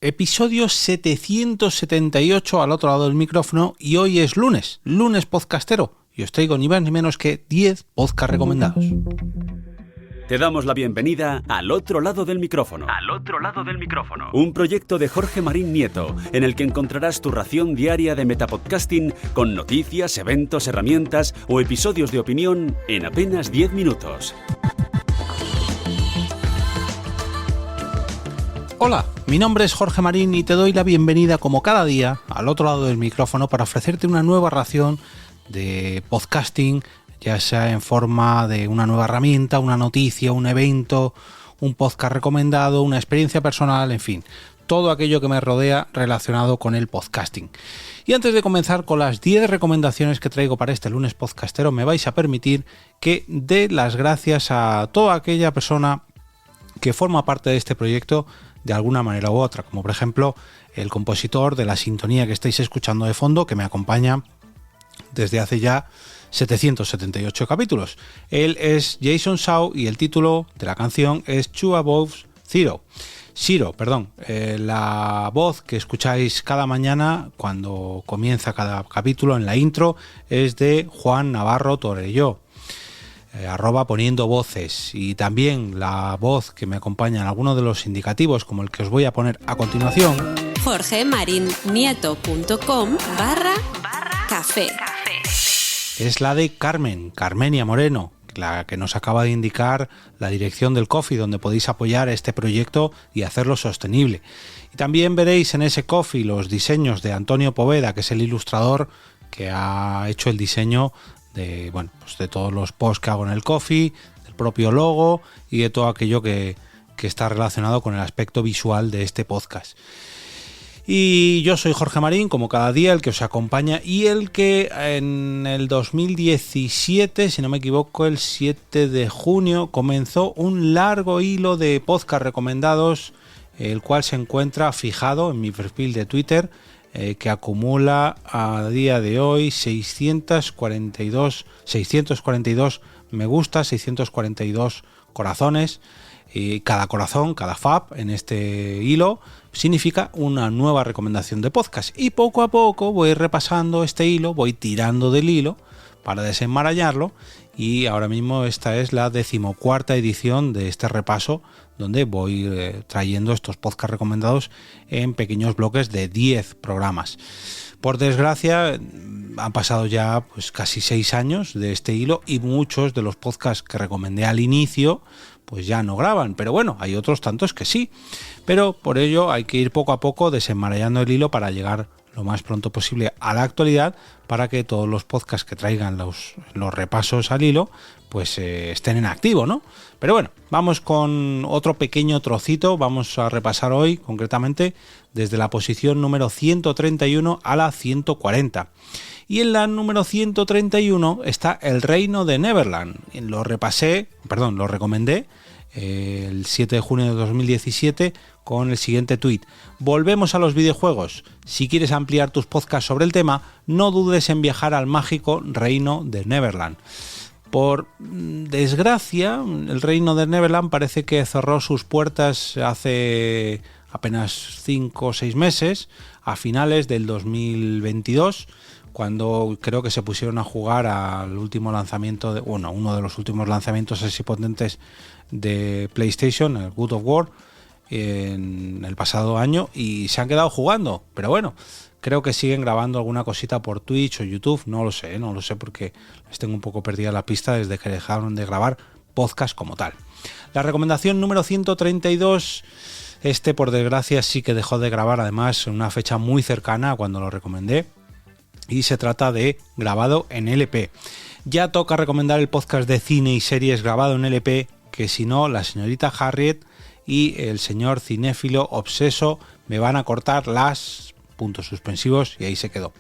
Episodio 778 al otro lado del micrófono y hoy es lunes podcastero y os traigo ni más ni menos que 10 podcasts recomendados. Te damos la bienvenida al otro lado del micrófono. Un proyecto de Jorge Marín Nieto, en el que encontrarás tu ración diaria de metapodcasting con noticias, eventos, herramientas o episodios de opinión en apenas 10 minutos. Hola, mi nombre es Jorge Marín y te doy la bienvenida como cada día al otro lado del micrófono para ofrecerte una nueva ración de podcasting, ya sea en forma de una nueva herramienta, una noticia, un evento, un podcast recomendado, una experiencia personal, en fin, todo aquello que me rodea relacionado con el podcasting. Y antes de comenzar con las 10 recomendaciones que traigo para este lunes podcastero, me vais a permitir que dé las gracias a toda aquella persona que forma parte de este proyecto de alguna manera u otra, como por ejemplo el compositor de la sintonía que estáis escuchando de fondo, que me acompaña desde hace ya 778 capítulos. Él es Jason Shaw y el título de la canción es Two Above Zero. La voz que escucháis cada mañana cuando comienza cada capítulo en la intro es de Juan Navarro Torelló, @poniendo voces, y también la voz que me acompaña en algunos de los indicativos, como el que os voy a poner a continuación, jorgemarinieto.com/café. Es la de Carmenia Moreno, la que nos acaba de indicar la dirección del Ko-fi, donde podéis apoyar este proyecto y hacerlo sostenible. Y también veréis en ese Ko-fi los diseños de Antonio Poveda, que es el ilustrador que ha hecho el diseño de todos los posts que hago en el Ko-fi, del propio logo y de todo aquello que está relacionado con el aspecto visual de este podcast. Y yo soy Jorge Marín, como cada día, el que os acompaña y el que en el 2017, si no me equivoco, el 7 de junio, comenzó un largo hilo de podcast recomendados, el cual se encuentra fijado en mi perfil de Twitter, que acumula a día de hoy 642 me gusta, 642 corazones, y cada corazón, cada fab en este hilo significa una nueva recomendación de podcast, y poco a poco voy repasando este hilo, voy tirando del hilo para desenmarañarlo, y ahora mismo esta es la 14ª edición de este repaso, donde voy trayendo estos podcasts recomendados en pequeños bloques de 10 programas. Por desgracia, han pasado ya casi 6 años de este hilo y muchos de los podcasts que recomendé al inicio pues ya no graban, pero bueno, hay otros tantos que sí. Pero por ello hay que ir poco a poco desenmarañando el hilo para llegar lo más pronto posible a la actualidad, para que todos los podcasts que traigan los repasos al hilo pues estén en activo, ¿no? Pero bueno, vamos con otro pequeño trocito. Vamos a repasar hoy concretamente desde la posición número 131 a la 140. Y en la número 131 está El Reino de Neverland. Lo recomendé el 7 de junio de 2017 con el siguiente tuit: volvemos a los videojuegos. Si quieres ampliar tus podcasts sobre el tema, no dudes en viajar al mágico Reino de Neverland. Por desgracia, el Reino de Neverland parece que cerró sus puertas hace apenas 5 o 6 meses, a finales del 2022, cuando creo que se pusieron a jugar al último lanzamiento, uno de los últimos lanzamientos así potentes de PlayStation, el God of War, en el pasado año, y se han quedado jugando. Pero bueno, creo que siguen grabando alguna cosita por Twitch o YouTube, no lo sé porque les tengo un poco perdida la pista desde que dejaron de grabar podcast como tal. La recomendación número 132, por desgracia sí que dejó de grabar, además en una fecha muy cercana a cuando lo recomendé, y se trata de grabado en LP. Ya toca recomendar el podcast de cine y series grabado en LP, que si no, la señorita Harriet y el señor cinéfilo obseso me van a cortar las puntos suspensivos, y ahí se quedó.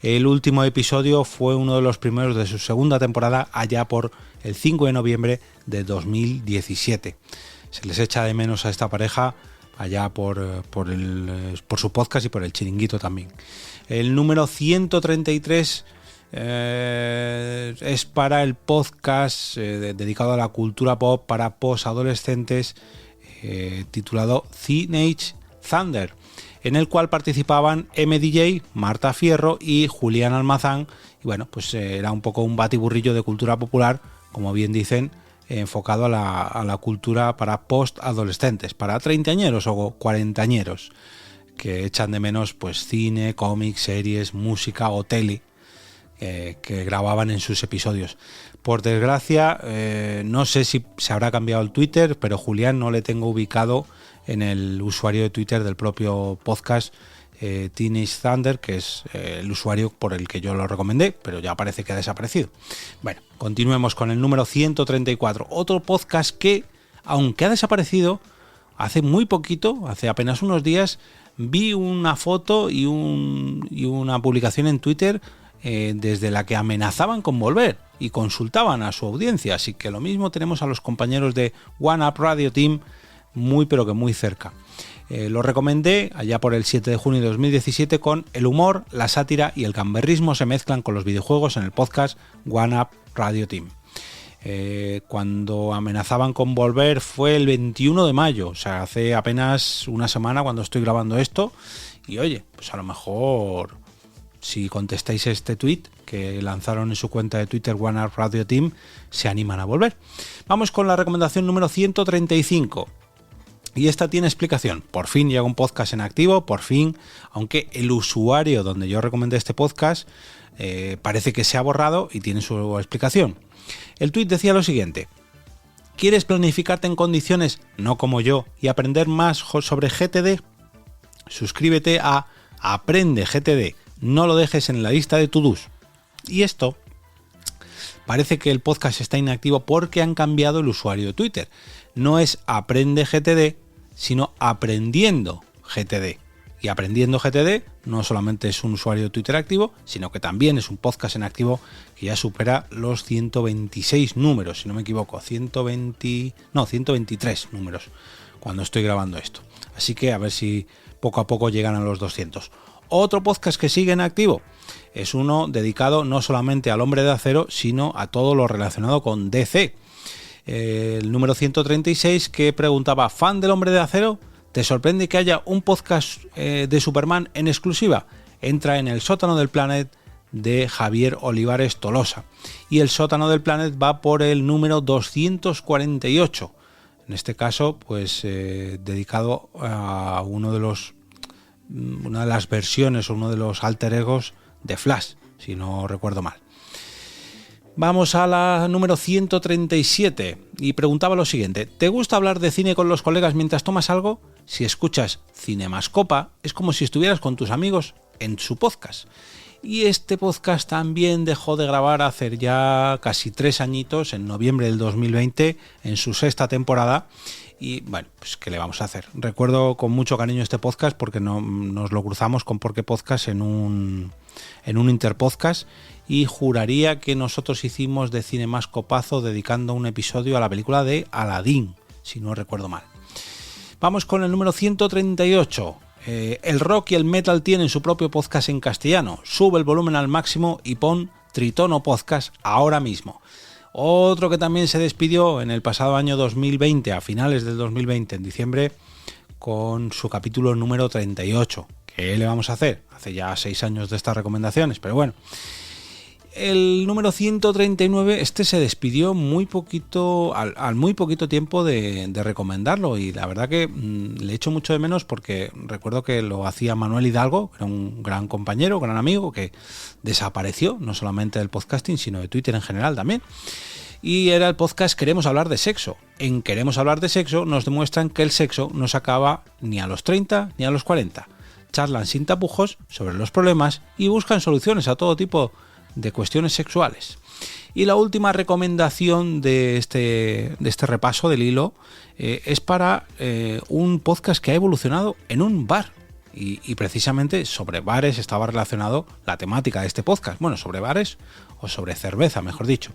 El último episodio fue uno de los primeros de su segunda temporada, allá por el 5 de noviembre de 2017. Se les echa de menos a esta pareja allá por su podcast y por el chiringuito también. El número 133 es para el podcast dedicado a la cultura pop para posadolescentes, titulado Teenage Thunder, en el cual participaban MDJ, Marta Fierro y Julián Almazán. Y bueno, pues era un poco un batiburrillo de cultura popular, como bien dicen, enfocado a la cultura para post-adolescentes, para treintañeros o cuarentañeros, que echan de menos pues cine, cómics, series, música o tele que grababan en sus episodios. Por desgracia, no sé si se habrá cambiado el Twitter, pero Julián no le tengo ubicado en el usuario de Twitter del propio podcast Teenage Thunder, que es el usuario por el que yo lo recomendé, pero ya parece que ha desaparecido. Bueno, continuemos con el número 134, otro podcast que, aunque ha desaparecido, hace muy poquito, hace apenas unos días, vi una foto y una publicación en Twitter desde la que amenazaban con volver y consultaban a su audiencia, así que lo mismo tenemos a los compañeros de One Up Radio Team muy pero que muy cerca. Lo recomendé allá por el 7 de junio de 2017 con el humor, la sátira y el gamberrismo se mezclan con los videojuegos en el podcast One Up Radio Team. Cuando amenazaban con volver fue el 21 de mayo, o sea, hace apenas una semana cuando estoy grabando esto. Y oye, pues a lo mejor si contestáis este tweet que lanzaron en su cuenta de Twitter One Up Radio Team, se animan a volver. Vamos con la recomendación número 135. Y esta tiene explicación. Por fin llega un podcast en activo, por fin, aunque el usuario donde yo recomendé este podcast parece que se ha borrado y tiene su explicación. El tuit decía lo siguiente: ¿quieres planificarte en condiciones, no como yo, y aprender más sobre GTD? Suscríbete a Aprende GTD, no lo dejes en la lista de to-dos. Y esto parece que el podcast está inactivo porque han cambiado el usuario de Twitter. No es Aprende GTD, sino Aprendiendo GTD. Y Aprendiendo GTD no solamente es un usuario de Twitter activo, sino que también es un podcast en activo que ya supera los 126 números, si no me equivoco, 123 números cuando estoy grabando esto. Así que a ver si poco a poco llegan a los 200. Otro podcast que sigue en activo es uno dedicado no solamente al Hombre de Acero, sino a todo lo relacionado con DC. El número 136 que preguntaba: ¿fan del Hombre de Acero? ¿Te sorprende que haya un podcast de Superman en exclusiva? Entra en el Sótano del Planet de Javier Olivares Tolosa. Y el Sótano del Planet va por el número 248. En este caso, pues dedicado a una de las versiones o uno de los alter egos de Flash, si no recuerdo mal. Vamos a la número 137 y preguntaba lo siguiente: ¿te gusta hablar de cine con los colegas mientras tomas algo? Si escuchas Cinemascopa, es como si estuvieras con tus amigos en su podcast. Y este podcast también dejó de grabar hace ya casi 3 añitos, en noviembre del 2020, en su 6ª temporada. Y bueno, pues ¿qué le vamos a hacer? Recuerdo con mucho cariño este podcast porque nos lo cruzamos con Porque Podcast en un Interpodcast, y juraría que nosotros hicimos de Cinemascopazo dedicando un episodio a la película de Aladdin, si no recuerdo mal. Vamos con el número 138. El rock y el metal tienen su propio podcast en castellano. Sube el volumen al máximo y pon Tritono Podcast ahora mismo. Otro que también se despidió en el pasado año 2020, a finales del 2020, en diciembre, con su capítulo número 38. ¿Qué le vamos a hacer? Hace ya 6 años de estas recomendaciones, pero bueno. El número 139, este se despidió muy poquito, al muy poquito tiempo de recomendarlo, y la verdad que le echo mucho de menos porque recuerdo que lo hacía Manuel Hidalgo, que era un gran compañero, gran amigo, que desapareció no solamente del podcasting, sino de Twitter en general también. Y era el podcast Queremos hablar de sexo. En Queremos hablar de sexo nos demuestran que el sexo no se acaba ni a los 30 ni a los 40. Charlan sin tapujos sobre los problemas y buscan soluciones a todo tipo de cuestiones sexuales. Y la última recomendación de este repaso del hilo es para un podcast que ha evolucionado en un bar. Y precisamente sobre bares estaba relacionado la temática de este podcast. Bueno, sobre bares o sobre cerveza, mejor dicho.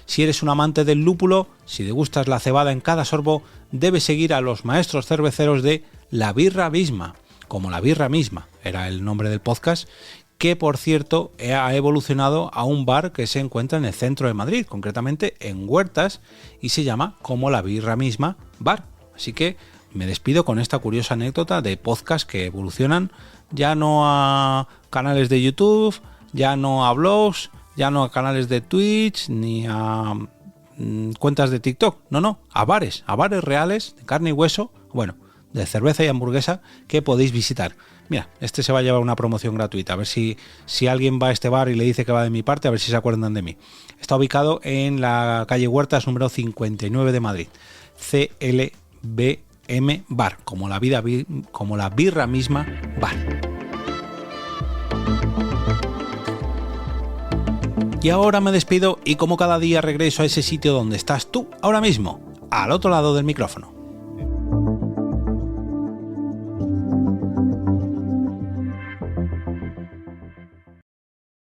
Si eres un amante del lúpulo, si degustas la cebada en cada sorbo, debes seguir a los maestros cerveceros de La Birra Misma, como la birra misma, era el nombre del podcast, que por cierto ha evolucionado a un bar que se encuentra en el centro de Madrid, concretamente en Huertas, y se llama como La Birra Misma Bar. Así que Me despido con esta curiosa anécdota de podcasts que evolucionan ya no a canales de YouTube, ya no a blogs, ya no a canales de Twitch, ni a cuentas de TikTok, no, a bares reales, de carne y hueso, bueno, de cerveza y hamburguesa que podéis visitar. Mira, este se va a llevar una promoción gratuita, a ver si alguien va a este bar y le dice que va de mi parte, a ver si se acuerdan de mí. Está ubicado en la calle Huertas, número 59 de Madrid, CLBM Bar, como la birra misma, bar. Y ahora me despido y como cada día regreso a ese sitio donde estás tú ahora mismo, al otro lado del micrófono.